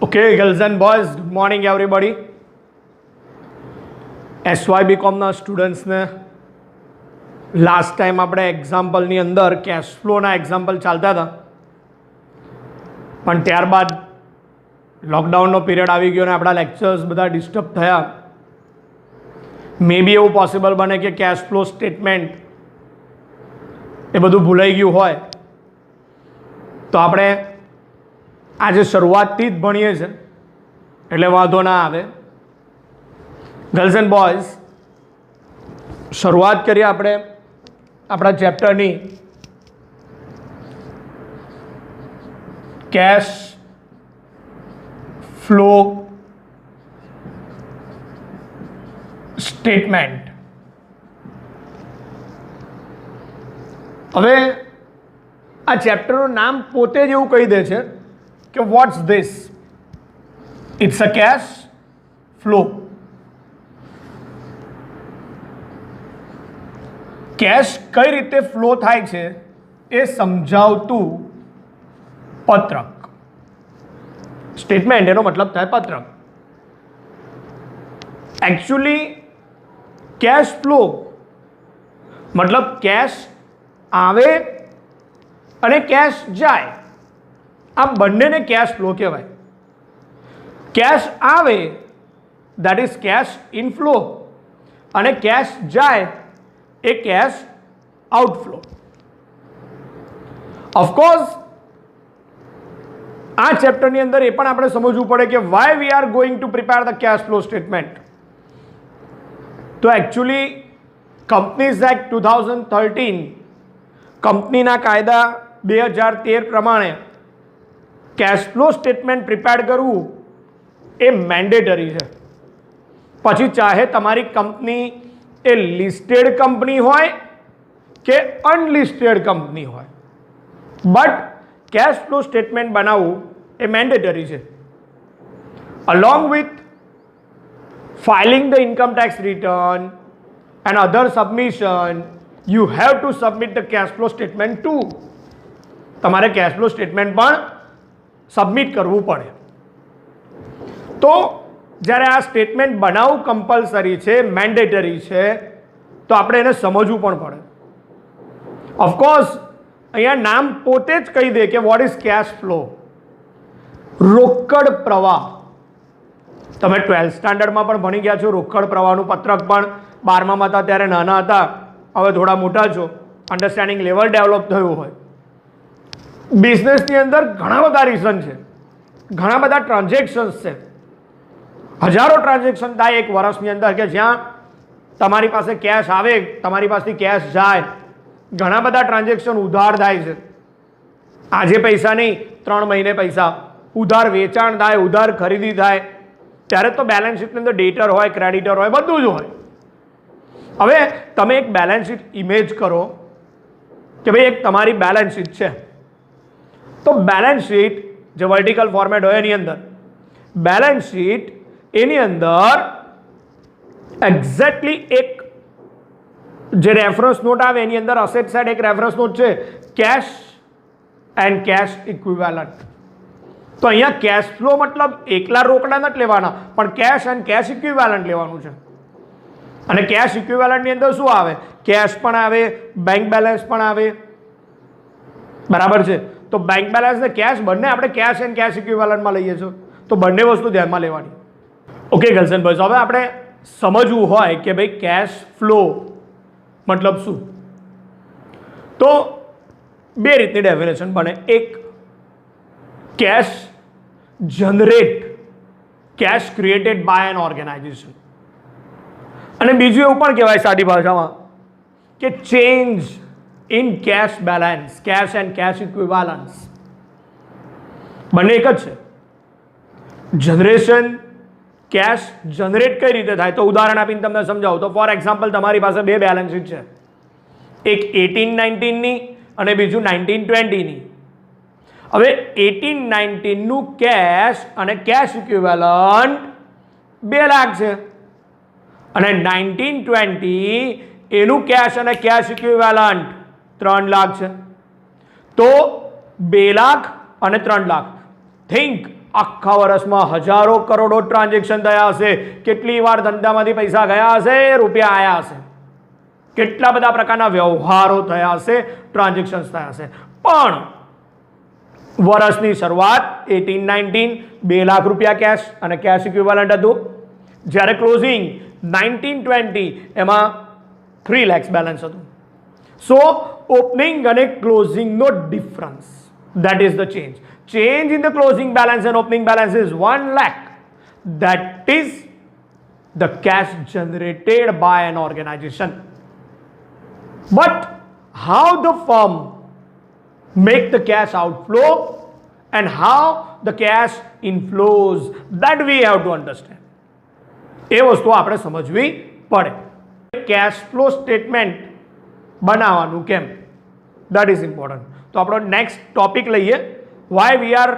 Okay, girls and boys, good morning everybody. SYB કોમના સ્ટુડન્ટ્સને last time આપણે એક્ઝામ્પલની અંદર કેશ ફ્લોના એક્ઝામ્પલ ચાલતા હતા, પણ ત્યારબાદ લોકડાઉનનો પીરિયડ આવી ગયો અને આપણા લેક્ચર્સ બધા ડિસ્ટર્બ થયા. મે બી એવું પોસિબલ બને કે કેશ ફ્લો સ્ટેટમેન્ટ એ બધું ભૂલાઈ ગયું હોય, તો આપણે આજે શરૂઆતથી જ ભણીએ છીએ એટલે વાંધો ના આવે. ગર્લ્સ એન્ડ બોયઝ, શરૂઆત કરીએ આપણે આપણા ચેપ્ટરની. Cache flow statement. હવે આ ચેપ્ટરનું નામ પોતે જ એવું કહી દે છે કે what's this, it's a cash flow. Cash કઈ રીતે ફ્લો થાય છે એ સમજાવતું પત્રક. સ્ટેટમેન્ટ એનો મતલબ થાય પત્રક. એકચ્યુઅલી કેશ ફ્લો મતલબ કેશ આવે અને કેશ જાય, આ બંનેને કેશ ફ્લો કહેવાય. કેશ આવે દેટ ઇઝ કેશ ઇનફ્લો અને કેશ જાય એ કેશ આઉટફ્લો. ઓફકોર્સ આ ચેપ્ટરની અંદર એ પણ આપણે સમજવું પડે કે why we are going to prepare the cash flow statement. તો એકચ્યુઅલી કંપનીઝ એક્ટ 2013, કંપનીના કાયદા 2013 પ્રમાણે કેશ ફ્લો સ્ટેટમેન્ટ પ્રિપેર કરવું એ મેન્ડેટરી છે. પછી ચાહે તમારી કંપની એ લિસ્ટેડ કંપની હોય કે અનલિસ્ટેડ કંપની હોય, બટ કેશ ફ્લો સ્ટેટમેન્ટ બનાવવું એ મેન્ડેટરી છે. Along with filing the income tax return and other submission, you have to submit the cash flow statement too. તમારે કેશ ફ્લો સ્ટેટમેન્ટ પણ submit કરવું પડે. તો જ્યારે આ સ્ટેટમેન્ટ બનાવવું કમ્પલસરી છે, મેન્ડેટરી છે, તો આપણે એને સમજવું પણ પડે. ઓફકોર્સ અહીંયા નામ પોતે જ કહી દે કે વોટ ઇઝ કેશ ફ્લો. રોકડ પ્રવાહ. તમે 12th સ્ટાન્ડર્ડમાં પણ ભણી ગયા છો. રોકડ પ્રવાહનું પત્રક પણ 12માં હતા ત્યારે નાના હતા, હવે થોડા મોટા છો, અન્ડરસ્ટેન્ડિંગ લેવલ ડેવલપ થયું હોય. બિઝનેસની અંદર ઘણા બધા રીઝન છે, ઘણા બધા ટ્રાન્ઝેક્શન્સ છે. હજારો ટ્રાન્ઝેક્શન થાય એક વર્ષની અંદર કે જ્યાં તમારી પાસે કેશ આવે, તમારી પાસેથી કેશ જાય. ઘણા બધા ટ્રાન્ઝેક્શન ઉધાર થાય છે. આજે પૈસા નહીં, 3 મહિને પૈસા ઉધાર, વેચાણ થાય, ઉધાર ખરીદી થાય, ત્યારે તો બેલેન્સ શીટની અંદર ડેટર હોય, ક્રેડિટર હોય, બધું જ હોય. હવે તમે એક બેલેન્સ શીટ ઇમેજ કરો કે ભાઈ એક તમારી બેલેન્સ શીટ છે. તો બેલેન્સ શીટ જે વર્ટિકલ ફોર્મેટ હોય એની અંદર બેલેન્સ શીટ, એની અંદર એક્ઝેક્ટલી એક જે રેફરન્સ નોટ આવે એની અંદર અસેટ સાઇડ એક રેફરન્સ નોટ છે, કેશ એન્ડ કેશ ઇક્વિવેલન્ટ. તો અહીંયા કેશ ફ્લો મતલબ એકલા રોકડા નથી લેવાના, પણ કેશ એન્ડ કેશ ઇક્વિવેલન્ટ લેવાનું છે. અને કેશ ઇક્વિવેલન્ટની અંદર શું આવે? કેશ પણ આવે, બેંક બેલેન્સ પણ આવે. બરાબર છે? તો બેંક બેલેન્સ ને કેશ બંને આપણે કેશ એન્ડ કેશ ઇક્વિવેલન્ટમાં લઈએ છીએ, તો બંને વસ્તુ ધ્યાનમાં લેવાની. ઓકે ગર્લ્સ એન્ડ બોયઝ, હવે આપણે સમજવું હોય કે ભાઈ કેશ ફ્લો મતલબ શું, તો બે રીતની ડેફિનેશન બને. એક cash generate, cash created by an organization, અને બીજું એવું પણ કહેવાય સાદી ભાષામાં કે change in cash balance, cash and cash equivalence. બંને એક જ છે. જનરેશન, કેશ જનરેટ કઈ રીતે થાય, તો ઉદાહરણ આપીને તમને સમજાવું તો ફોર એક્ઝામ્પલ તમારી પાસે બે બેલેન્સ શીટ છે, એક 18-19ની અને બીજું 19-20ની. હવે 18-19નું કેશ અને કેશ ઇક્વિવેલન્ટ 2 લાખ છે, અને 19-20 એનું કેશ અને કેશ ઇક્વિવેલન્ટ 3 લાખ છે. તો 2 લાખ અને 3 લાખ. થિંક આખા વર્ષમાં હજારો કરોડો ટ્રાન્ઝેક્શન થયા હશે, કેટલી વાર ધંધામાંથી પૈસા ગયા હશે, રૂપિયા આવ્યા હશે, કેટલા બધા પ્રકારના વ્યવહારો થયા હશે, ટ્રાન્ઝેક્શન્સ થયા હશે. પણ વર્ષની શરૂઆત 18-19 2 લાખ રૂપિયા કેશ અને કેશ ઇક્વિવેલન્ટ હતું, જ્યારે ક્લોઝિંગ 19-20 એમાં 3 lakhs બેલેન્સ હતું. સો ઓપનિંગ અને ક્લોઝિંગનો difference, that is the change in the closing balance and opening balance is 1 lakh. That is the cash generated by an organization. But how the firm make the cash outflow and how the cash inflows, that we have to understand. એ વસ્તુ આપણે સમજવી પડે. Cache flow statement બનાવવાનું કેમ, that is important. તો આપણો next topic લઈએ, why we are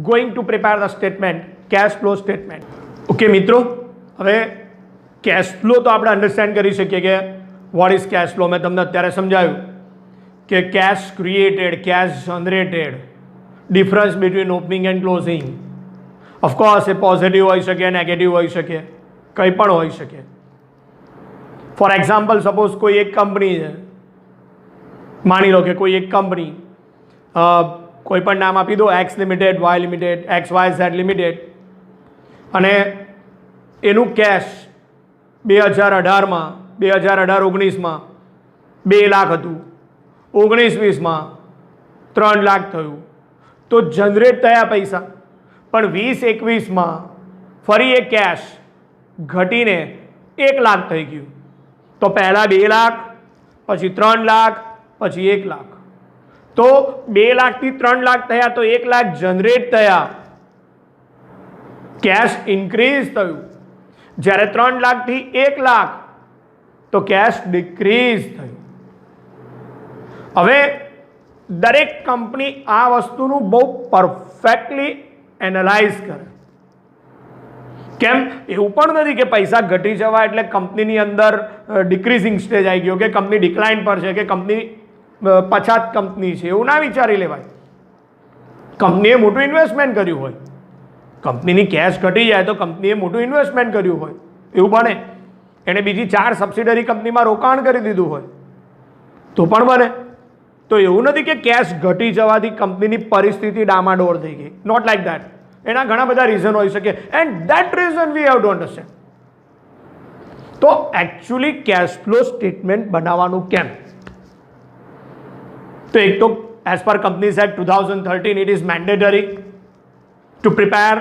going to prepare the statement, cash flow statement. Okay મિત્રો, હવે કેશ ફ્લો તો આપણે અન્ડરસ્ટેન્ડ કરી શકીએ કે વોટ ઇઝ કેશ ફ્લો. મેં તમને અત્યારે સમજાવ્યું કે cash created, cash generated, difference between opening and closing. Of course એ પોઝિટિવ હોઈ શકે, નેગેટિવ હોઈ શકે, કંઈ પણ હોઈ શકે. ફોર એક્ઝામ્પલ, સપોઝ કોઈ એક કંપની છે, માની લો કે કોઈ એક કંપની, કોઈ પણ નામ આપી દો, X limited, Y limited, XYZ limited, અને એનું કેશ 2018-19માં 2 લાખ હતું, 19-20માં 3 લાખ થયું, તો જનરેટ થયા પૈસા. પણ 20-21માં ફરી એ કેશ ઘટીને 1 લાખ થઈ ગયું. તો પહેલાં 2 લાખ, પછી 3 લાખ, પછી 1 લાખ. તો 2 લાખથી 3 લાખ થયા, તો 1 લાખ જનરેટ થયા, કેશ ઇન્ક્રીઝ થયું. જ્યારે 3 લાખથી 1 લાખ તો કેશ ડિક્રીઝ થયું. હવે દરેક કંપની આ વસ્તુનું બહુ પરફેક્ટલી એનાલાઇઝ કરે. કેમ, એવું પણ નથી કે પૈસા ઘટી જવા એટલે કંપનીની અંદર ડિક્રીઝિંગ સ્ટેજ આવી ગયો, કે કંપની ડિક્લાઇન પર છે, કે કંપની પછાત કંપની છે, એવું ના વિચારી લેવાય. કંપનીએ મોટું ઇન્વેસ્ટમેન્ટ કર્યું હોય, કંપનીની કેશ ઘટી જાય તો કંપનીએ મોટું ઇન્વેસ્ટમેન્ટ કર્યું હોય, એવું બને. એણે બીજી 4 સબસિડરી કંપનીમાં રોકાણ કરી દીધું હોય તો પણ બને. તો એવું નથી કે કેશ ઘટી જવાથી કંપનીની પરિસ્થિતિ ડામાડોળ થઈ ગઈ, નોટ લાઈક દેટ. એના ઘણા બધા રીઝન હોઈ શકે, and that reason V have to understand. તો એકચ્યુઅલી કેશ ફ્લો સ્ટેટમેન્ટ બનાવવાનું કેમ? તો એક તો as per companies act 2013 it is mandatory to prepare,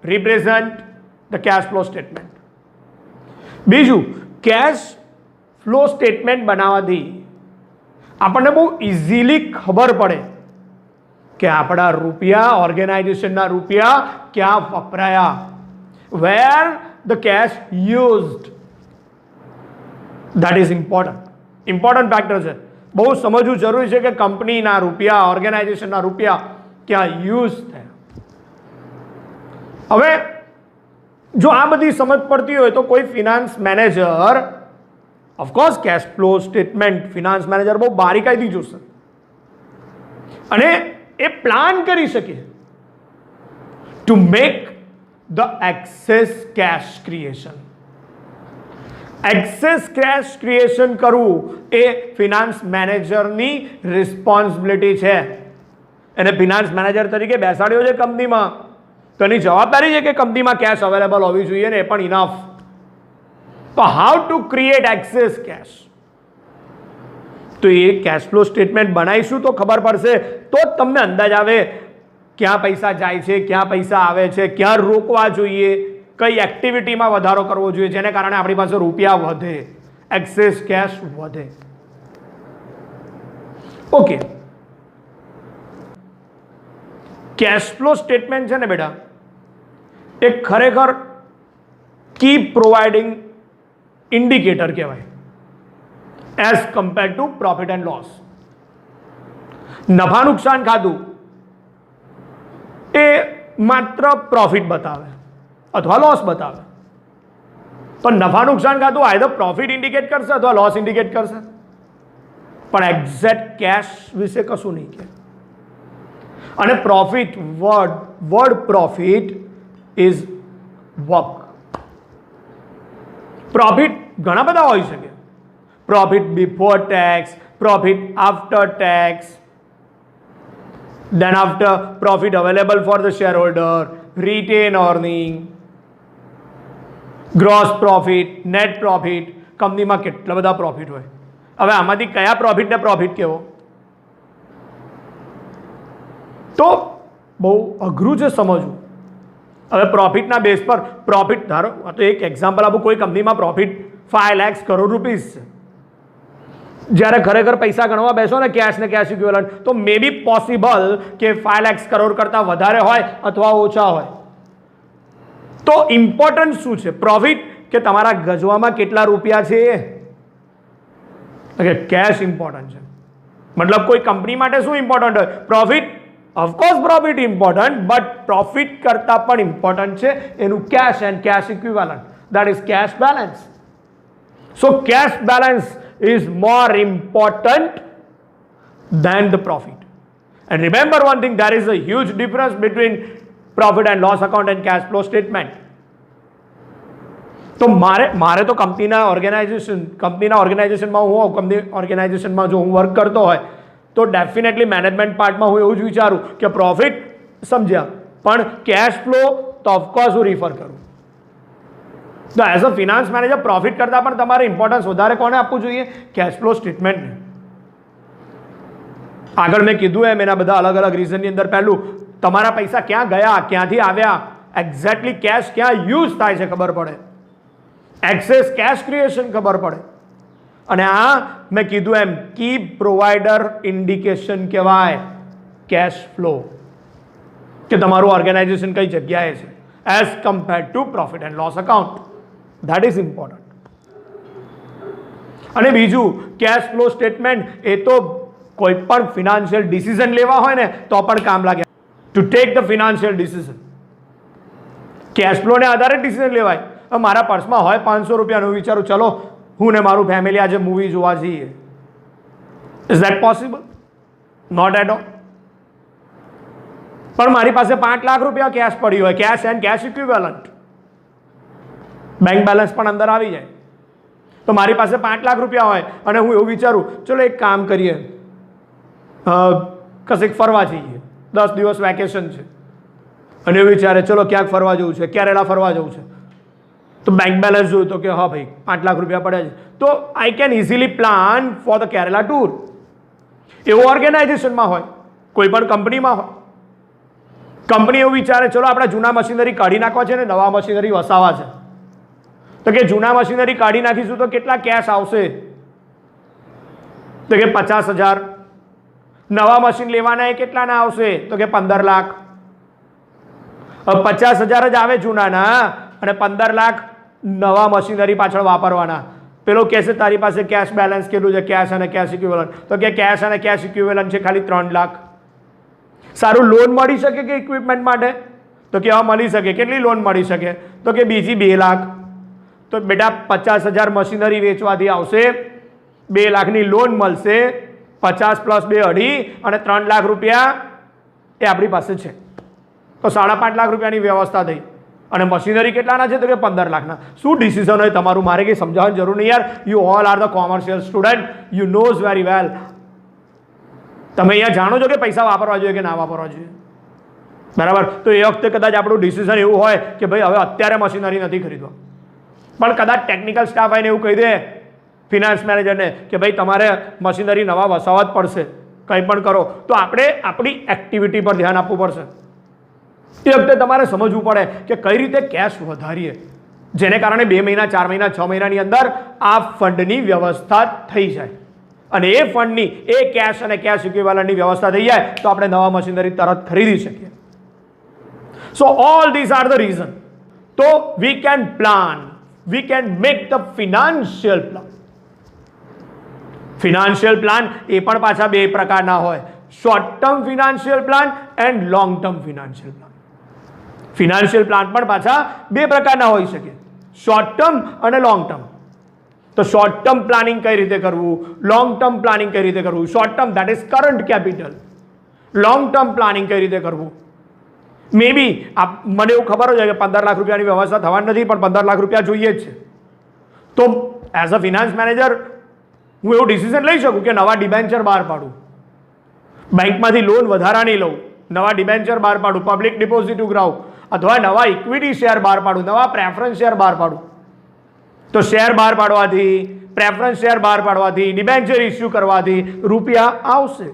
represent the cash flow statement. બીજું, કેશ ફ્લો સ્ટેટમેન્ટ બનાવવાથી આપણને બહુ ઇઝીલી ખબર પડે કે આપણા રૂપિયા, ઓર્ગેનાઇઝેશનના રૂપિયા ક્યાં વપરાયા, where the cash used. That is important factor છે. બહુ સમજવું જરૂરી છે કે કંપનીના રૂપિયા, ઓર્ગેનાઇઝેશનના રૂપિયા ક્યાં યુઝ થયા. હવે જો આ બધી સમજ પડતી હોય તો કોઈ finance manager, of course cash flow statement finance manager બહુ બારીકાઈથી જોશે અને એ પ્લાન કરી શકે to make the excess cash creation. Excess cash creation કરવું એ ફિનાન્સ મેનેજરની રિસ્પોન્સિબિલિટી છે. એને ફિનાન્સ મેનેજર તરીકે બેસાડ્યો છે કંપનીમાં, તો એની જવાબદારી છે કે કંપનીમાં કેશ અવેલેબલ હોવી જોઈએ ને એ પણ ઇનફ. તો how to create excess cash? તો એ કેશ ફ્લો સ્ટેટમેન્ટ બનાવીશું તો ખબર પડશે, તો જ તમને અંદાજ આવે ક્યાં પૈસા જાય છે, ક્યાં પૈસા આવે છે, ક્યાં રોકવા જોઈએ, કઈ એક્ટિવિટીમાં વધારો કરવો જોઈએ જેને કારણે આપણી પાસે રૂપિયા વધે, એક્સેસ કેશ વધે. ઓકે, કેશ ફ્લો સ્ટેટમેન્ટ છે ને બેટા, એ ખરેખર કી પ્રોવાઇડિંગ ઇન્ડિકેટર કહેવાય as compare to profit and loss. નફા નુકસાન ખાતું એ માત્ર પ્રોફિટ બતાવે અથવા લોસ બતાવે. તો નફા નુકસાન ખાતું આઈધર પ્રોફિટ ઇન્ડિકેટ કરશે અથવા લોસ ઇન્ડિકેટ કરશે, પણ એક્ઝેક્ટ કેશ વિશે કશું નહીં કહે. અને profit word profit is work. Profit ઘણા બધા હોઈ શકે. Profit before tax, profit after tax, then after profit available for the shareholder, retain earning, gross profit, net profit. કંપનીમાં કેટલા બધા પ્રોફિટ હોય. હવે આમાંથી કયા પ્રોફિટને પ્રોફિટ કહેવો? તો બહુ અઘરું છે સમજવું. હવે પ્રોફિટના બેઝ પર પ્રોફિટ ધારો તો એક એક્ઝામ્પલ આપું, કોઈ કંપનીમાં પ્રોફિટ 5 લાખ કરોડ રૂપીસ છે. જ્યારે ખરેખર પૈસા ગણવા બેસો ને કેશ ને કેશ ઇક્વિવેલન્ટ, તો મે બી પોસિબલ કે 5 લાખ કરોડ કરતાં વધારે હોય અથવા ઓછા હોય. તો ઇમ્પોર્ટન્ટ શું છે? પ્રોફિટ કે તમારા ગજવામાં કેટલા રૂપિયા છે? કેશ ઇમ્પોર્ટન્ટ છે. મતલબ કોઈ કંપની માટે શું ઇમ્પોર્ટન્ટ હોય? Profit. Of course profit important, but profit કરતાં પણ ઇમ્પોર્ટન્ટ છે એનું cash and cash equivalent, that is cash balance. So cash balance is more important than the profit. And remember one thing, there is a huge difference between profit and loss account and cash flow statement. તો મારે તો કંપનીના ઓર્ગેનાઇઝેશનમાં જો હું work કરતો હોય તો definitely management પાર્ટમાં હું એવું જ વિચારું કે પ્રોફિટ સમજ્યા, પણ કેશ ફ્લો તો ઓફકોર્સ હું રિફર કરું. તો as a finance manager profit કરતાં પણ તમારે ઇમ્પોર્ટન્સ વધારે કોને આપવું જોઈએ? કેશ ફ્લો સ્ટેટમેન્ટને. આગળ મેં કીધું એમ એના બધા અલગ અલગ રીઝનની અંદર પહેલું તમારા પૈસા ક્યાં ગયા, ક્યાંથી આવ્યા, એક્ઝેક્ટલી કેશ ક્યાં યુઝ થાય છે ખબર પડે, એક્સેસ કેશ ક્રિએશન ખબર પડે. અને આ મેં કીધું એમ કી પ્રોવાઇડર ઇન્ડિકેશન કહેવાય કેશ ફ્લો, કે તમારું ઓર્ગેનાઇઝેશન કઈ જગ્યાએ છે as compared to profit and loss account. That is important. અને બીજું કેશ ફ્લો સ્ટેટમેન્ટ એ તો કોઈ પણ ફિનાન્શિયલ ડિસિઝન લેવા હોય ને તો પણ કામ લાગે. To take the financial decision cash ફ્લોને આધારે ડિસિઝન લેવાય. મારા પર્સમાં હોય 500 રૂપિયાનું, વિચારું ચલો હું ને મારું ફેમિલી આજે મૂવી જોવા જઈએ. Is that possible? Not at all. પણ મારી પાસે 5 લાખ રૂપિયા કેશ પડી હોય, cash and cash equivalent, bank balance પણ અંદર આવી જાય. તો મારી પાસે 5 લાખ રૂપિયા હોય અને હું એવું વિચારું ચલો એક કામ કરીએ, કશેક ફરવા જઈએ, 10 દિવસ વેકેશન છે, અને એવું વિચારે ચલો ક્યાંક ફરવા જવું છે, કેરેલા ફરવા જવું છે. તો બેંક બેલેન્સ જોયું તો કે હા ભાઈ 5 લાખ રૂપિયા પડ્યા છે, તો I can easily plan for the Kerala tour. એવું ઓર્ગેનાઇઝેશનમાં હોય, કોઈ પણ કંપનીમાં હોય. કંપની એવું વિચારે ચલો આપણે જૂના મશીનરી કાઢી નાખવા છે ને નવા મશીનરી વસાવા છે, તો કે જૂના મશીનરી કાઢી નાખીશું તો કેટલા કેશ આવશે? તો કે 50,000. નવા મશીન લેવાના એ કેટલાના આવશે? તો કે 15 લાખ. 50,000 જ આવે જૂનાના અને 15 લાખ નવા મશીનરી પાછળ વાપરવાના. પેલો કહેશે તારી પાસે કેશ બેલેન્સ કેટલું છે, કેશ અને કેશ ઇક્વિવેલન્ટ, તો કે કેશ અને કેશ ઇક્વિવેલન્ટ છે ખાલી 3 લાખ. સારું, લોન મળી શકે કે ઇક્વિપમેન્ટ માટે? તો કે હા મળી શકે. કેટલી લોન મળી શકે? તો કે બીજી 2 લાખ. તો બેટા 50,000 મશીનરી વેચવાથી આવશે 2 લાખની લોન મળશે, 50 + 2 અઢી, અને 3 લાખ રૂપિયા એ આપણી પાસે છે. તો 5.5 લાખ રૂપિયાની વ્યવસ્થા થઈ. અને મશીનરી કેટલાના છે? તો કે 15 લાખના. શું ડિસિઝન હોય તમારું? મારે કંઈ સમજાવવાની જરૂર નહીં યાર. You all are the commercial student, you knows very well. તમે અહીંયા જાણો છો કે પૈસા વાપરવા જોઈએ કે ના વાપરવા જોઈએ, બરાબર? તો એ વખતે કદાચ આપણું ડિસિઝન એવું હોય કે ભાઈ હવે અત્યારે મશીનરી નથી ખરીદવા, પણ કદાચ ટેકનિકલ સ્ટાફ આવીને એવું કહી દે ફિનાન્સ મેનેજરને કે ભાઈ તમારે મશીનરી નવા વસાવવા જ પડશે, કંઈ પણ કરો, તો આપણે આપણી એક્ટિવિટી પર ધ્યાન આપવું પડશે. એ વખતે તમારે સમજવું પડે કે કઈ રીતે કેશ વધારીએ, જેને કારણે 2 મહિના, 4 મહિના, 6 મહિનાની અંદર આ ફંડની વ્યવસ્થા થઈ જાય. અને એ ફંડની એ કેશ અને કેશ ઇક્વિવેલન્ટની વ્યવસ્થા થઈ જાય તો આપણે નવા મશીનરી તરત ખરીદી શકીએ. So all these are the reason. તો we can plan, we can make the financial plan. Financial plan એ પણ પાછા 2 પ્રકારના હોય, short term financial plan and long term financial plan. Financial plan પણ પાછા 2 પ્રકારના હોઈ શકે, શોર્ટ ટર્મ અને લોંગ ટર્મ. તો શોર્ટ ટર્મ પ્લાનિંગ કઈ રીતે કરવું, લોંગ ટર્મ પ્લાનિંગ કઈ રીતે કરવું? Short term, that is current capital. Long term planning કઈ રીતે કરવું. મે બી મને એવું ખબર હોય કે 15 લાખ રૂપિયાની વ્યવસ્થા થવાની નથી, પણ 15 લાખ રૂપિયા જોઈએ જ છે. તો એઝ અ ફિનાન્સ મેનેજર હું એવું ડિસિઝન લઈ શકું કે નવા ડિબેન્ચર બહાર પાડું, બેંકમાંથી લોન વધારાની લઉં, નવા ડિબેન્ચર બહાર પાડું, પબ્લિક ડિપોઝિટ ઉઘરાવું, અથવા નવા ઇક્વિટી શેર બહાર પાડું, નવા પ્રેફરન્સ શેર બહાર પાડું. તો શેર બહાર પાડવાથી, પ્રેફરન્સ શેર બહાર પાડવાથી, ડિબેન્ચર ઇસ્યુ કરવાથી રૂપિયા આવશે.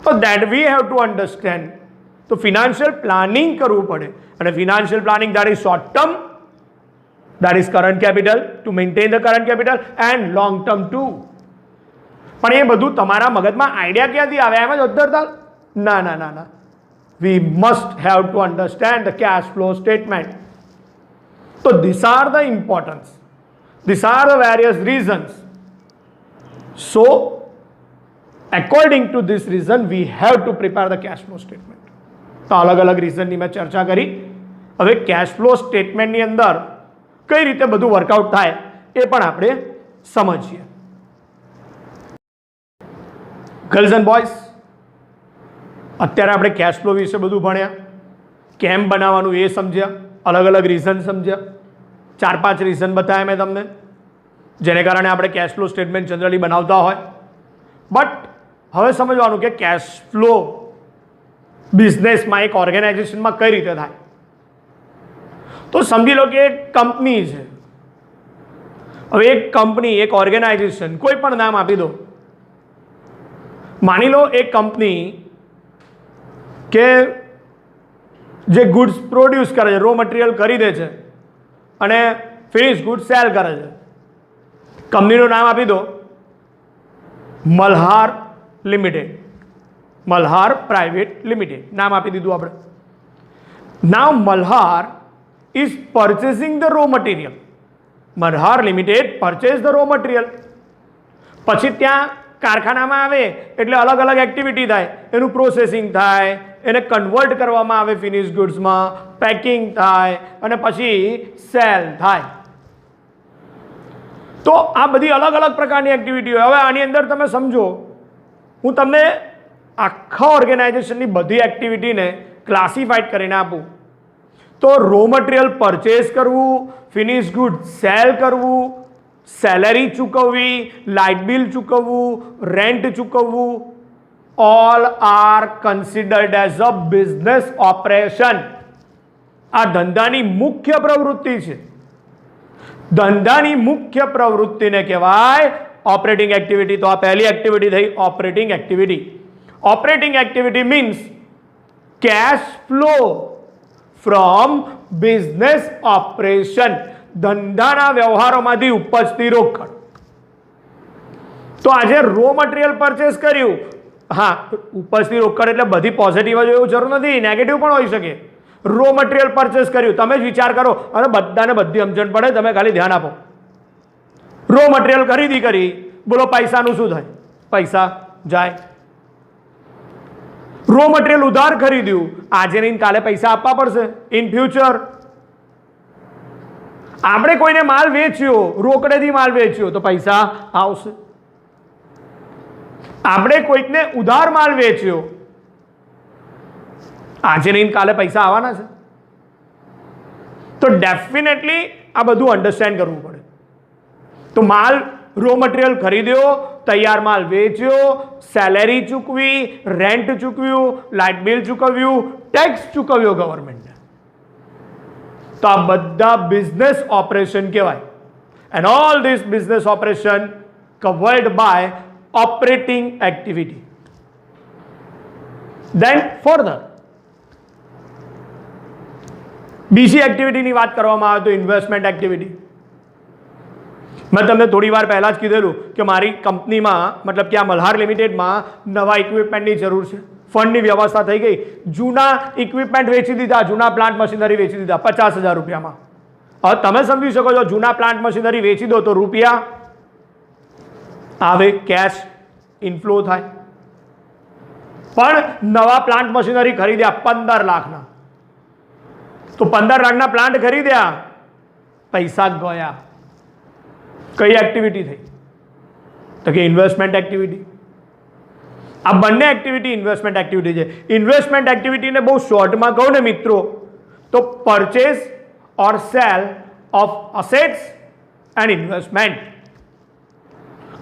તો that we have to understand. તો ફિનાન્શિયલ પ્લાનિંગ કરવું પડે, અને financial planning that is short term, that is current capital to maintain the current capital, and long term too. પણ એ બધું તમારા મગજમાં આઈડિયા ક્યાંથી આવે એમ જ અધરતા? ના ના ના ના, we must have to understand the cash flow statement. તો these are the importance, these are the various reasons. So according to this reason we have to prepare the cash flow statement. તો અલગ અલગ રીઝનની મેં ચર્ચા કરી. હવે cash flow સ્ટેટમેન્ટની અંદર કઈ રીતે બધું વર્કઆઉટ થાય એ પણ આપણે સમજીએ. ગર્લ્સ એન્ડ બોયઝ, અત્યારે આપણે કેશ ફ્લો વિશે બધું ભણ્યા, કેમ બનાવવાનું એ સમજ્યા, અલગ અલગ રીઝન સમજ્યા, 4-5 રીઝન બતાવ્યા મેં તમને, જેને કારણે આપણે કેશ ફ્લો સ્ટેટમેન્ટ જનરલી બનાવતા હોય. બટ હવે સમજવાનું કે કેશ ફ્લો બિઝનેસમાં, એક ઓર્ગેનાઇઝેશનમાં કઈ રીતે થાય. તો સમજી લો કે એક કંપની છે. હવે એક કંપની, એક ઓર્ગેનાઇઝેશન, કોઈ પણ નામ આપી દો. માની લો એક કંપની કે જે ગુડ્સ પ્રોડ્યુસ કરે છે, રો મટીરિયલ ખરીદે છે અને ફિનિશ ગુડ્સ સેલ કરે છે. કંપનીનું નામ આપી દો Malhar limited, Malhar private limited નામ આપી દીધું આપણે. Now Malhar is purchasing the raw material. Malhar limited purchase the raw material. પછી ત્યાં કારખાનામાં આવે એટલે અલગ અલગ એક્ટિવિટી થાય, એનું પ્રોસેસિંગ થાય, એને કન્વર્ટ કરવામાં આવે ફિનિશ ગુડ્સમાં, પેકિંગ થાય અને પછી સેલ થાય. તો આ બધી અલગ અલગ પ્રકારની એક્ટિવિટી હોય. હવે આની અંદર તમે સમજો, હું તમને આખા ઓર્ગેનાઇઝેશનની બધી એક્ટિવિટીને ક્લાસિફાઈડ કરીને આપું. તો રો મટીરિયલ પરચેસ કરવું, ફિનિશ ગુડ સેલ કરવું, સેલેરી ચૂકવવી, લાઇટ બિલ ચૂકવવું, રેન્ટ ચૂકવવું, all are considered as a business operation. આ ધંધાની મુખ્ય પ્રવૃત્તિ છે. ધંધાની મુખ્ય પ્રવૃત્તિને કહેવાય ઓપરેટિંગ એક્ટિવિટી. તો આ પહેલી એક્ટિવિટી થઈ operating activity. Operating activity means cash flow from business operation. ધંધાના વ્યવહારોમાંથી ઉપજતી રોકડ. તો આજે રો મટીરિયલ પરચેસ કર્યું, હા, ઉપજતી રોકડ એટલે બધી પોઝિટિવ જ એવું જરૂર નથી, નેગેટિવ પણ હોઈ શકે. રો મટીરિયલ પરચેસ કર્યું, તમે જ વિચાર કરો, અને બધાને બધી સમજણ પડે, તમે ખાલી ધ્યાન આપો. રો મટીરિયલ ખરીદી કરી, બોલો પૈસાનું શું થાય? પૈસા જાય. રો મટીરિયલ ઉધાર ખરીદ્યું, આજે નહીં કાલે પૈસા આપવા પડશે ઇન ફ્યુચર. આપણે કોઈને માલ વેચ્યો, રોકડેથી માલ વેચ્યો તો પૈસા આવશે. આપણે કોઈકને ઉધાર માલ વેચ્યો, આજે નહીં કાલે પૈસા આવવાના છે. તો ડેફિનેટલી આ બધું અન્ડરસ્ટેન્ડ કરવું પડે. તો માલ, રો મટીરિયલ ખરીદ્યો, તૈયાર માલ વેચ્યો, સેલેરી ચૂકવી, રેન્ટ ચૂકવ્યું, લાઇટ બિલ ચૂકવ્યું, ટેક્સ ચૂકવ્યો ગવર્મેન્ટને. તો આ બધા બિઝનેસ ઓપરેશન કહેવાય. And all this business operation covered by operating activity. Then further બીજી એક્ટિવિટીની વાત કરવામાં આવે તો ઇન્વેસ્ટમેન્ટ એક્ટિવિટી. મેં તમને થોડી વાર પહેલા જ કીધેલું કે મારી કંપનીમાં, મતલબ કે આ મલ્હાર લિમિટેડમાં નવા ઇક્વિપમેન્ટની જરૂર છે. ફંડની વ્યવસ્થા થઈ ગઈ, જૂના ઇક્વિપમેન્ટ વેચી દીધા, જૂના પ્લાન્ટ મશીનરી વેચી દીધા 50,000 રૂપિયામાં. હવે તમે સમજી શકો છો, જૂના પ્લાન્ટ મશીનરી વેચી દો તો રૂપિયા આવે, કેશ ઇનફ્લો થાય. પણ નવા પ્લાન્ટ મશીનરી ખરીદ્યા 15 લાખના, તો 15 લાખના પ્લાન્ટ ખરીદ્યા, પૈસા ગયા. કઈ એક્ટિવિટી થઈ? તો કે ઇન્વેસ્ટમેન્ટ એક્ટિવિટી. આ બંને એક્ટિવિટી ઇન્વેસ્ટમેન્ટ એક્ટિવિટી છે. ઇન્વેસ્ટમેન્ટ એક્ટિવિટીને બહુ શોર્ટમાં કહું ને મિત્રો તો purchase or cell of assets and investment.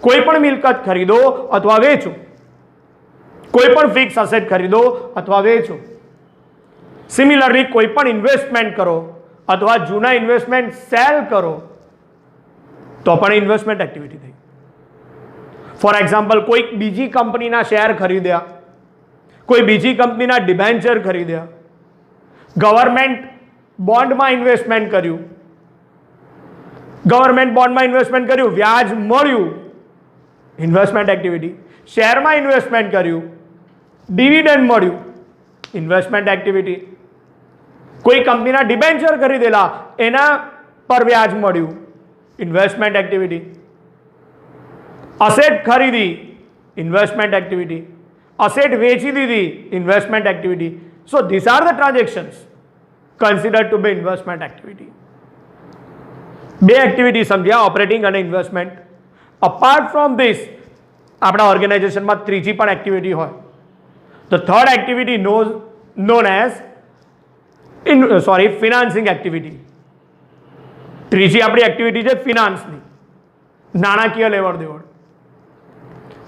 કોઈ પણ મિલકત ખરીદો અથવા વેચો, કોઈ પણ ફિક્સ અસેટ ખરીદો અથવા વેચો. સિમિલરલી કોઈ પણ ઇન્વેસ્ટમેન્ટ કરો અથવા જૂના ઇન્વેસ્ટમેન્ટ સેલ કરો તો પણ ઇન્વેસ્ટમેન્ટ એક્ટિવિટી થઈ. ફોર એક્ઝામ્પલ, કોઈ બીજી કંપનીના શેર ખરીદ્યા, કોઈ બીજી કંપનીના ડિબેન્ચર ખરીદ્યા, ગવર્મેન્ટ બોન્ડમાં ઇન્વેસ્ટમેન્ટ કર્યું, ગવર્મેન્ટ બોન્ડમાં ઇન્વેસ્ટમેન્ટ કર્યું, વ્યાજ મળ્યું, ઇન્વેસ્ટમેન્ટ એક્ટિવિટી. શેરમાં ઇન્વેસ્ટમેન્ટ કર્યું, ડિવિડન્ડ મળ્યું, ઇન્વેસ્ટમેન્ટ એક્ટિવિટી. કોઈ કંપનીના ડિબેન્ચર ખરીદેલા, એના પર વ્યાજ મળ્યું, ઇન્વેસ્ટમેન્ટ એક્ટિવિટી. અસેટ ખરીદી, ઇન્વેસ્ટમેન્ટ એક્ટિવિટી. અસેટ વેચી દીધી, investment activity. So this are the transactions considered to be investment activity. બે એક્ટિવિટી સમજ્યા, ઓપરેટિંગ અને ઇન્વેસ્ટમેન્ટ. અપાર્ટ ફ્રોમ ધીસ આપણા ઓર્ગેનાઇઝેશનમાં ત્રીજી પણ એક્ટિવિટી હોય. The third activity non as financing activity. ત્રીજી આપણી એક્ટિવિટી છે ફિનાન્સની, નાણાકીય લેવડ દેવડ.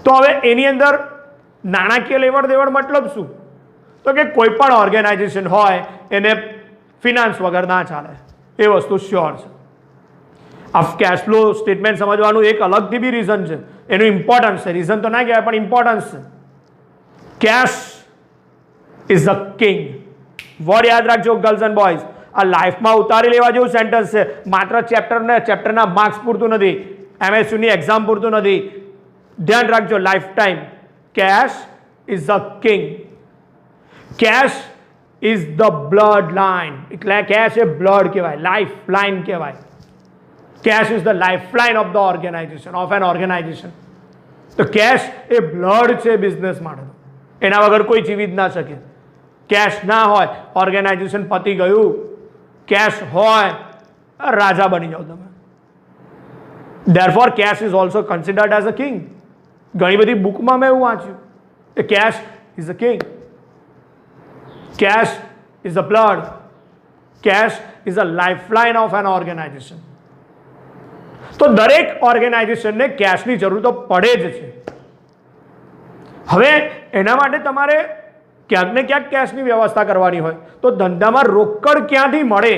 તો હવે એની અંદર નાણાકીય લેવડ દેવડ મતલબ શું? તો કે કોઈ પણ ઓર્ગેનાઇઝેશન હોય એને ફિનાન્સ વગર ના ચાલે, એ વસ્તુ શ્યોર છે. આ કેશ ફ્લો સ્ટેટમેન્ટ સમજવાનું એક અલગથી બી રીઝન છે, એનું ઇમ્પોર્ટન્સ છે. રીઝન તો ના કહેવાય પણ ઇમ્પોર્ટન્સ છે. Cash is a king. Word યાદ રાખજો ગર્લ્સ એન્ડ બોયઝ. આ લાઈફમાં ઉતારી લેવા જેવું સેન્ટેન્સ છે. માત્ર ચેપ્ટરના માર્ક્સ પૂરતું નથી, એમએસયુની એક્ઝામ પૂરતું નથી. ધ્યાન રાખજો life time. Cash is a king. Cash is the blood line. એટલે કેશ એ બ્લડ કહેવાય, લાઈફ લાઇન કહેવાય. Cash is the life line of the organization, of an organization. તો કેશ એ બ્લડ છે બિઝનેસ માટે. એના વગર કોઈ જીવી જ ના શકે. કેશ ના હોય ઓર્ગેનાઇઝેશન પતી ગયું. કેશ હોય રાજા બની જાઓ તમે. Therefore cash is also considered as a king. ઘણી બધી બુકમાં મેં એવું વાંચ્યું કે cash is a king, cash is a blood, cash is a lifeline of an organization. તો દરેક ઓર્ગેનાઇઝેશનને કેશની જરૂર તો પડે જ છે. હવે એના માટે તમારે ક્યાંક ને ક્યાંક કેશની વ્યવસ્થા કરવાની હોય તો ધંધામાં રોકડ ક્યાંથી મળે?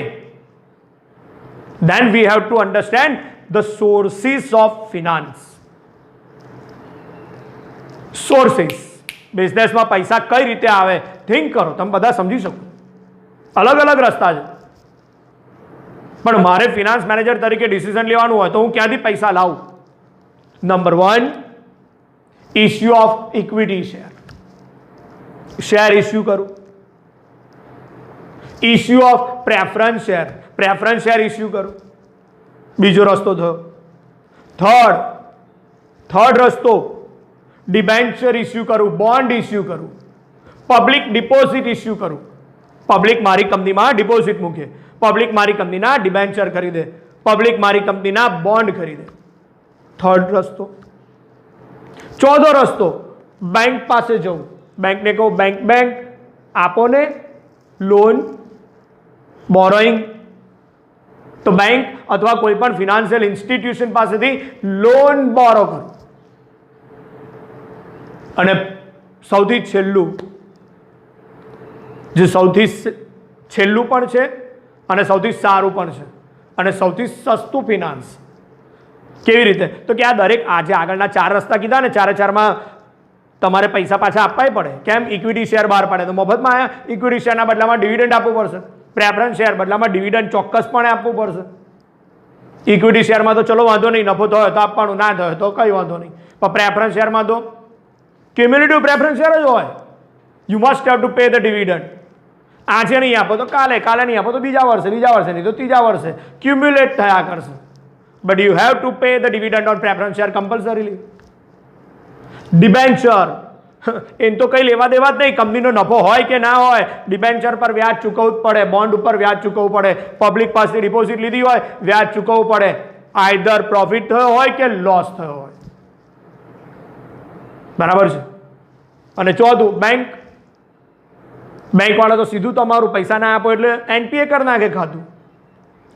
Then we have to understand the sources of finance. Sources. બિઝનેસમાં પૈસા કઈ રીતે આવે થિંક કરો, તમે બધા સમજી શકો. અલગ અલગ રસ્તા છે. પણ મારે ફિનાન્સ મેનેજર તરીકે ડિસિઝન લેવાનું હોય તો હું ક્યાંથી પૈસા લાવું? Number 1, issue of equity share. Share issue કરું. Issue of preference share. Preference share issue કરું. બીજો રસ્તો થયો. થર્ડ રસ્તો ડિબેન્ચર ઇસ્યુ કરું, બોન્ડ ઇસ્યુ કરું, પબ્લિક ડિપોઝિટ ઇસ્યુ કરું. પબ્લિક મારી કંપનીમાં ડિપોઝિટ મૂકે, પબ્લિક મારી કંપનીના ડિબેન્ચર ખરીદે, પબ્લિક મારી કંપનીના બોન્ડ ખરીદે. થર્ડ રસ્તો. ચોથો રસ્તો બેંક પાસે જવું. બેંકને કહું બેંક આપો ને લોન, બોરોઈંગ. તો બેંક અથવા કોઈ પણ ફિનાન્શિયલ ઇન્સ્ટિટ્યુશન પાસેથી લોન બોરો કરો. અને સૌથી છેલ્લું, જે સૌથી છેલ્લું પણ છે અને સૌથી સારું પણ છે અને સૌથી સસ્તું ફિનાન્સ. કેવી રીતે? તો કે આ દરેક આજે આગળના 4 રસ્તા કીધા ને, 4માં તમારે પૈસા પાછા આપવા પડે. કેમ? ઇક્વિટી શેર બહાર પાડે તો મફતમાં આવ્યા. ઇક્વિટી શેરના બદલામાં ડિવિડન્ડ આપવું પડશે. પ્રેફરન્સ શેર બદલામાં ડિવિડન્ડ ચોક્કસપણે આપવું પડશે. ઇક્વિટી શેરમાં તો ચલો વાંધો નહીં, નફો થયો તો આપવાનું, ના થયો તો કંઈ વાંધો નહીં. પણ પ્રેફરન્સ શેરમાં તો ક્યુમ્યુલેટિવ પ્રેફરન્સ શેર જ હોય. You must have to pay the dividend. આજે નહીં આપો તો કાલે નહીં આપો તો બીજા વર્ષે નહીં તો ત્રીજા વર્ષે ક્યુમ્યુલેટ થયા કરશે. But you have to pay the dividend on preference share compulsorily. Debenture એને તો કંઈ લેવા દેવા જ નહીં, કંપનીનો નફો હોય કે ના હોય, ડિબેન્ચર પર વ્યાજ ચૂકવવું જ પડે, બોન્ડ ઉપર વ્યાજ ચૂકવવું પડે, પબ્લિક પાસેથી ડિપોઝિટ લીધી હોય વ્યાજ ચૂકવવું પડે. આઈધર પ્રોફિટ થયો હોય કે લોસ થયો હોય. બરાબર છે? અને ચોથું બેંકવાળા તો સીધું તમારું પૈસા ના આપો એટલે એનપીએ કરી નાખે ખાતું,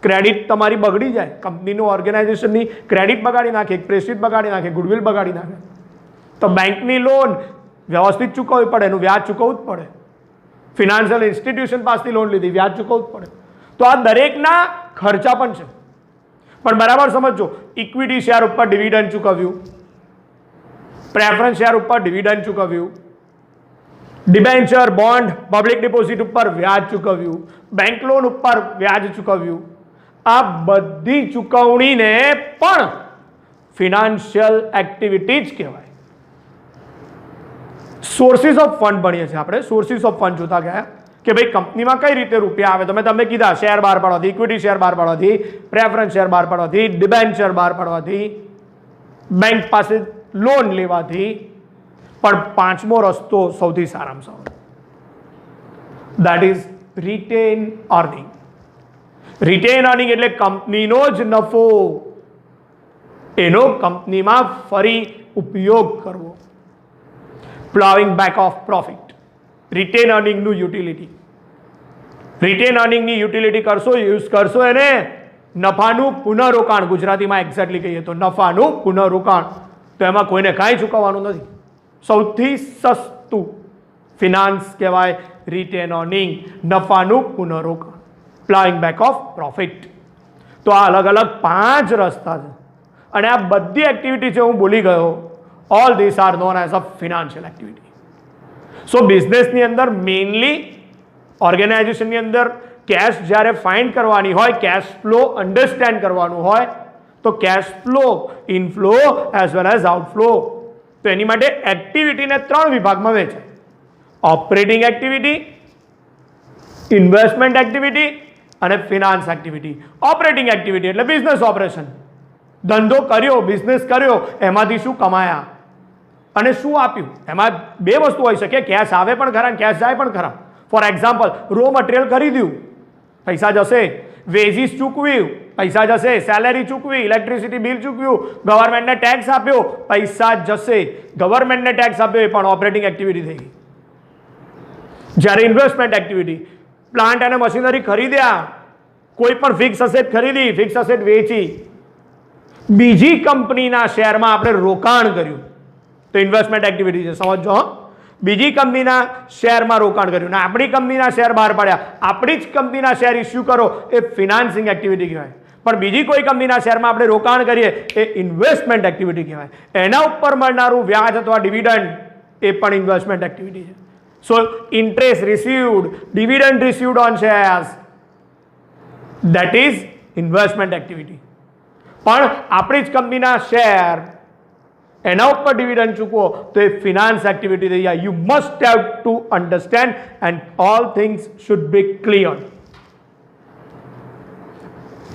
ક્રેડિટ તમારી બગડી જાય, કંપનીનું ઓર્ગેનાઇઝેશનની ક્રેડિટ બગાડી નાખે, પ્રેસ્ટીજ બગાડી નાખે, ગુડવિલ બગાડી નાખે. તો બેંકની લોન વ્યવસ્થિત ચૂકવવી પડે, એનું વ્યાજ ચૂકવવું જ પડે. ફિનાન્શિયલ ઇન્સ્ટિટ્યુશન પાસેથી લોન લીધી, વ્યાજ ચૂકવવું જ પડે. તો આ દરેકના ખર્ચા પણ છે. પણ બરાબર સમજો, ઇક્વિટી શેર ઉપર ડિવિડન્ડ ચૂકવ્યું, પ્રેફરન્સ શેર ઉપર ડિવિડન્ડ ચૂકવ્યું, ડિબેન્ચર, બોન્ડ, પબ્લિક ડિપોઝિટ ઉપર વ્યાજ ચૂકવ્યું, બેંક લોન ઉપર વ્યાજ ચૂકવ્યું. આ બધી ચૂકવણીને પણ ફિનાન્શિયલ એક્ટિવિટી જ કહેવાય. સોર્સિસ ઓફ ફંડ ભણીએ છીએ આપણે. સોર્સિસ ઓફ ફંડ જોતા ગયા કે ભાઈ કંપનીમાં કઈ રીતે રૂપિયા આવે. તમે કીધા શેર બહાર પાડવાથી, ઇક્વિટી શેર બહાર પાડવાથી, પ્રેફરન્સ શેર બહાર પાડવાથી, ડિબેન્ચર બહાર પાડવાથી, બેંક પાસે લોન લેવાથી. પણ પાંચમો રસ્તો સૌથી સારામાં સારો, that is retain earning. Retain earning એટલે કંપનીનો જ નફો એનો કંપનીમાં ફરી ઉપયોગ કરવો. Ploughing back of profit. Retain અર્નિંગનું યુટિલિટી, રિટેન અર્નિંગની યુટિલિટી કરશો, યુઝ કરશો એને નફાનું પુનઃરોકાણ. ગુજરાતીમાં એક્ઝેક્ટલી કહીએ તો નફાનું પુનઃરોકાણ. તો એમાં કોઈને કાંઈ ચૂકવવાનું નથી. સૌથી સસ્તું ફિનાન્સ કહેવાય રિટેન અર્નિંગ, નફાનું પુનઃરોકાણ, પ્લાવિંગ બેક ઓફ પ્રોફિટ. તો આ અલગ અલગ 5 રસ્તા છે અને આ બધી એક્ટિવિટી છે હું બોલી ગયો. All these are known as a financial activity. So બિઝનેસની અંદર મેઇનલી ઓર્ગેનાઇઝેશનની અંદર કેશ જ્યારે ફાઇન્ડ કરવાની હોય, કેશ ફ્લો અન્ડરસ્ટેન્ડ કરવાનું હોય તો cash flow, inflow as well as outflow. તો એની માટે એક્ટિવિટીને 3 વિભાગમાં વહેંચે. ઓપરેટિંગ એક્ટિવિટી, ઇન્વેસ્ટમેન્ટ એક્ટિવિટી અને ફિનાન્સ એક્ટિવિટી. ઓપરેટિંગ એક્ટિવિટી એટલે બિઝનેસ ઓપરેશન. ધંધો કર્યો, બિઝનેસ કર્યો, એમાંથી શું કમાયા અને શું આપ્યું. એમાં 2 વસ્તુ હોઈ શકે, કેશ આવે પણ ખરા અને કેશ જાય પણ ખરા. ફોર એક્ઝામ્પલ, રો મટીરિયલ ખરીદ્યું, પૈસા જશે. વેજીસ ચૂકવ્યું, પૈસા જશે. સેલેરી ચૂકવી, ઇલેક્ટ્રિસિટી બિલ ચૂકવ્યું, ગવર્મેન્ટને ટેક્સ આપ્યો, પૈસા જશે. ગવર્મેન્ટને ટેક્સ આપ્યો એ પણ ઓપરેટિંગ એક્ટિવિટી થઈ ગઈ. જ્યારે ઇન્વેસ્ટમેન્ટ એક્ટિવિટી, પ્લાન્ટ અને મશીનરી ખરીદ્યા, કોઈ પણ ફિક્સ અસેટ ખરીદી, ફિક્સ અસેટ વેચી, બીજી કંપનીના શેરમાં આપણે રોકાણ કર્યું તો ઇન્વેસ્ટમેન્ટ એક્ટિવિટી છે. સમજો, બીજી કંપનીના શેરમાં રોકાણ કર્યું ને આપણી કંપનીના શેર બહાર પાડ્યા, આપણી જ કંપનીના શેર ઇસ્યુ કરો, એ ફિનાન્સિંગ એક્ટિવિટી કહેવાય. પણ બીજી કોઈ કંપનીના શેરમાં આપણે રોકાણ કરીએ એ ઇન્વેસ્ટમેન્ટ એક્ટિવિટી કહેવાય. એના ઉપર મળનારું વ્યાજ અથવા ડિવિડન્ડ એ પણ ઇન્વેસ્ટમેન્ટ એક્ટિવિટી છે. So interest received, dividend received on shares, that is investment activity. પણ આપણી જ કંપનીના શેર, એના ઉપર ડિવિડન્ડ ચૂકવો તો એ ફિનાન્સ એક્ટિવિટી થઈ જાય. You must have to understand and all things should be clear.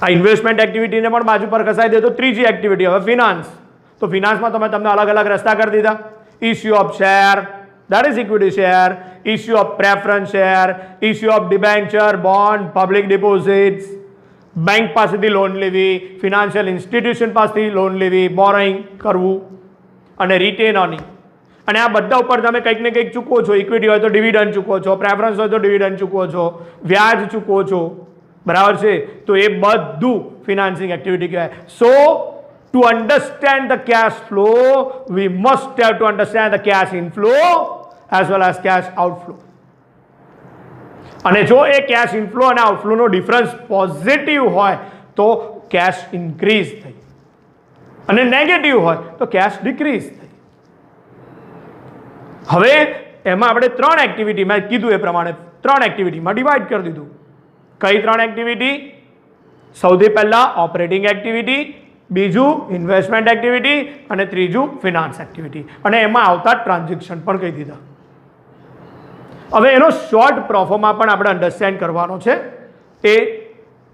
આ ઇન્વેસ્ટમેન્ટ એક્ટિવિટીને પણ બાજુ પર ખસાઈ દે તો ત્રીજી એક્ટિવિટી હવે ફિનાન્સ. તો ફિનાન્સમાં તમને અલગ અલગ રસ્તા કરી દીધા. Issue of share, that is equity share, issue of preference share, issue of debenture, bond, public deposits, bank પાસેથી લોન લેવી, ફિનાન્શિયલ ઇન્સ્ટિટ્યુશન પાસેથી લોન લેવી, બોરોઈંગ કરવું અને રિટેન અર્નિંગ. અને આ બધા ઉપર તમે કંઈક ને કંઈક ચૂકવો છો. ઇક્વિટી હોય તો ડિવિડન્ડ ચૂકવો છો, પ્રેફરન્સ હોય તો ડિવિડન્ડ ચૂકવો છો, વ્યાજ ચૂકવો છો. બરાબર છે? તો એ બધું ફિનાન્સિંગ એક્ટિવિટી કહેવાય. So to understand the cash flow we must have to understand the cash inflow as well as cash outflow. અને જો એ કેશ ઇનફ્લો અને આઉટફ્લોનો ડિફરન્સ પોઝિટિવ હોય તો કેશ ઇન્ક્રીઝ થઈ અને નેગેટિવ હોય તો કેશ ડિક્રીઝ થઈ. હવે એમાં આપણે 3 એક્ટિવિટી, મેં કીધું એ પ્રમાણે 3 એક્ટિવિટીમાં ડિવાઈડ કરી દીધું. કઈ 3 એક્ટિવિટી? સૌથી પહેલા ઓપરેટિંગ એક્ટિવિટી, બીજું ઇન્વેસ્ટમેન્ટ એક્ટિવિટી અને ત્રીજું ફિનાન્સ એક્ટિવિટી. અને એમાં આવતા ટ્રાન્ઝેક્શન પણ કહી દીધા. હવે એનો શોર્ટ પ્રોફોર્મા પણ આપણે અન્ડરસ્ટેન્ડ કરવાનો છે, એ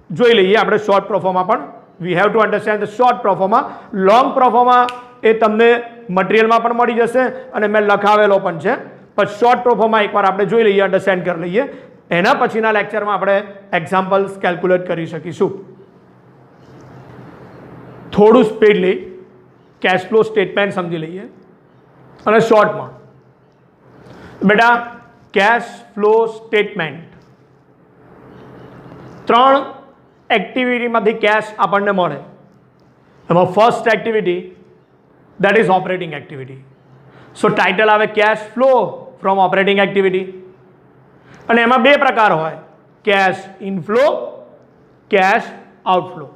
જોઈ લઈએ આપણે. શોર્ટ પ્રોફોર્મા પણ we have to understand the short proforma. Long proforma એ તમને મટીરિયલમાં પણ મળી જશે અને મેં લખાવેલો પણ છે. પણ શોર્ટ પ્રોફોર્મા એકવાર આપણે જોઈ લઈએ, અન્ડરસ્ટેન્ડ કરી લઈએ. એના પછીના લેક્ચરમાં આપણે એક્ઝામ્પલ્સ કેલ્ક્યુલેટ કરી શકીશું. થોડું સ્પીડલી કેશ ફ્લો સ્ટેટમેન્ટ સમજી લઈએ અને શોર્ટમાં. બેટા કેશ ફ્લો સ્ટેટમેન્ટ 3 એક્ટિવિટીમાંથી કેશ આપણને મળે. એમાં first activity that is operating activity. So title આવે cash flow from operating activity અને એમાં બે પ્રકાર હોય, cash inflow, cash outflow.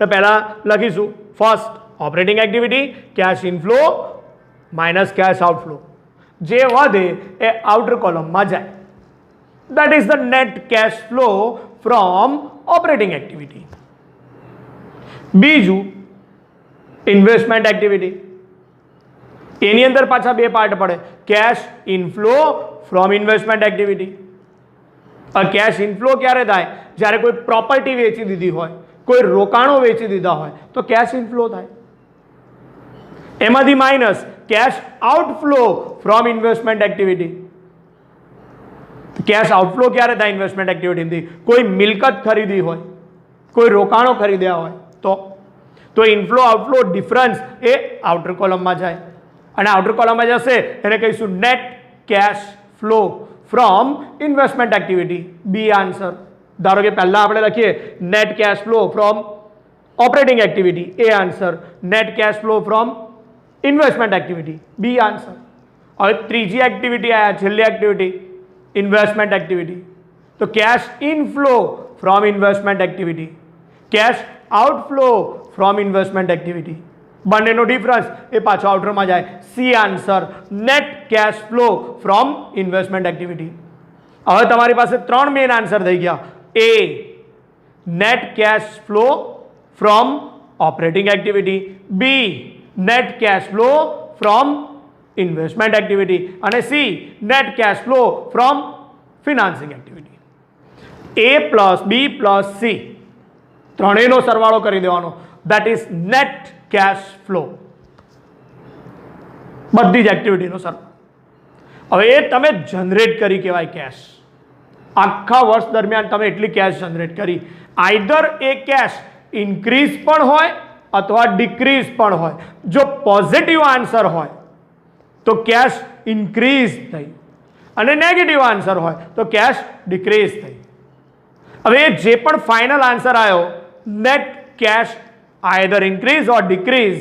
તો પહેલા લખીશું first operating activity cash inflow minus cash outflow. જે વધે એ આઉટર કોલમમાં જાય. That is the net cash flow from operating activity. બીજું ઇન્વેસ્ટમેન્ટ એક્ટિવિટી. એની અંદર પાછા બે પાર્ટ પડે, cash inflow from investment activity. Cash inflow ક્યારે થાય? જ્યારે કોઈ પ્રોપર્ટી વેચી દીધી હોય, કોઈ રોકાણો વેચી દીધા હોય તો કેશ ઇનફ્લો થાય. એમાંથી minus cash outflow from investment activity. Cash outflow ક્યારે થાય ઇન્વેસ્ટમેન્ટ એક્ટિવિટીથી? કોઈ મિલકત ખરીદી હોય, કોઈ રોકાણો ખરીદ્યા હોય તો ઇનફ્લો આઉટફ્લો ડિફરન્સ એ આઉટર કોલમમાં જાય અને આઉટર કોલમમાં જશે એને કહીશું net cash flow from investment activity. B answer. ધારો કે પહેલા આપણે લખીએ net cash flow from operating activity, A answer. Net cash flow from investment activity, B answer. હવે ત્રીજી એક્ટિવિટી આયા, છેલ્લી એક્ટિવિટી ઇન્વેસ્ટમેન્ટ એક્ટિવિટી. તો cash inflow from investment activity, cash outflow from investment activity. બંનેનો ડિફરન્સ એ પાછો આઉટરમાં જાય. C answer net cash flow from investment activity. હવે તમારી પાસે 3 મેઇન આન્સર થઈ ગયા. A net cash flow from operating activity, B net cash flow from investment activity અને C net cash flow from financing activity. A plus B plus C ત્રણેયનો સરવાળો કરી દેવાનો. That is net cash flow. બધી જ એક્ટિવિટીનો સરવાળો. હવે એ તમે જનરેટ કરી કહેવાય કેશ. આખા વર્ષ દરમિયાન તમે એટલી કેશ જનરેટ કરી. આઈધર એ કેશ ઇન્ક્રીઝ પણ હોય અથવા ડિક્રીઝ પણ હોય. જો પોઝિટિવ આન્સર હોય તો કેશ ઇન્ક્રીઝ થઈ અને નેગેટિવ આન્સર હોય તો કેશ ડિક્રીઝ થઈ. હવે જે પણ ફાઇનલ આન્સર આવ્યો net cash either increase or decrease,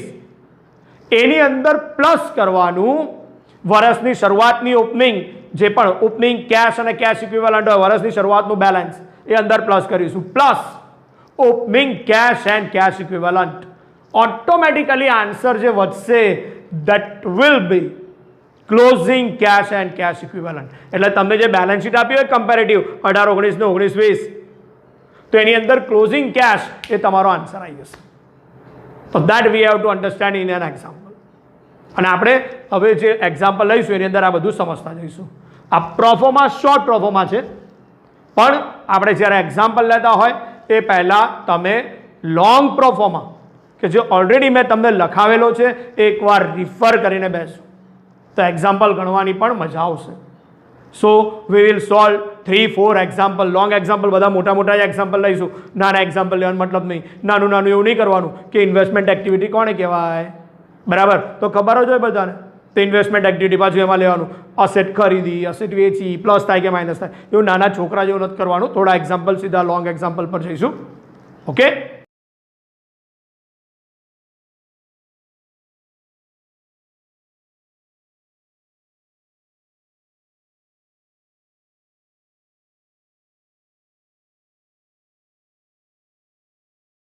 એની અંદર પ્લસ કરવાનું. વર્ષની શરૂઆતની ઓપનિંગ, જે પણ ઓપનિંગ કેશ અને કેશ ઇક્વિવેલન્ટ હોય, વર્ષની શરૂઆતનું બેલેન્સ એ અંદર પ્લસ કરીશું. Plus opening cash and cash equivalent. Automatically answer જે વધશે that will be closing cash and cash equivalent. એટલે તમને જે બેલેન્સ શીટ આપી હોય કમ્પેરેટિવ 18, 19 ને 19, 20, તો એની અંદર ક્લોઝિંગ કેશ એ તમારો આન્સર આવી જશે. તો that we have to understand in an example. અને આપણે હવે જે એક્ઝામ્પલ લઈશું એની અંદર આ બધું સમજતા જઈશું. આ પ્રોફોર્મા શોર્ટ પ્રોફોર્મા છે, પણ આપણે જ્યારે એક્ઝામ્પલ લેતા હોય એ પહેલાં તમે લોંગ પ્રોફોર્મા કે જે ઓલરેડી મેં તમને લખાવેલો છે એકવાર રિફર કરીને બેસો તો એક્ઝામ્પલ ગણવાની પણ મજા આવશે. So we will solve 3-4 example. Long example બધા મોટા મોટા એક્ઝામ્પલ લઈશું. નાના એક્ઝામ્પલ લેવાનો મતલબ નહીં. નાનું નાનું એવું નહીં કરવાનું કે ઇન્વેસ્ટમેન્ટ એક્ટિવિટી કોને કહેવાય, બરાબર? તો ખબર જ હોય બધાને. તો ઇન્વેસ્ટમેન્ટ એક્ટિવિટી પાછું એમાં લેવાનું અસેટ ખરીદી, અસેટ વેચી, પ્લસ થાય કે માઇનસ થાય, એવું નાના છોકરા જેવું નથી કરવાનું. થોડા એક્ઝામ્પલ સીધા લોંગ એક્ઝામ્પલ પર જઈશું. ઓકે.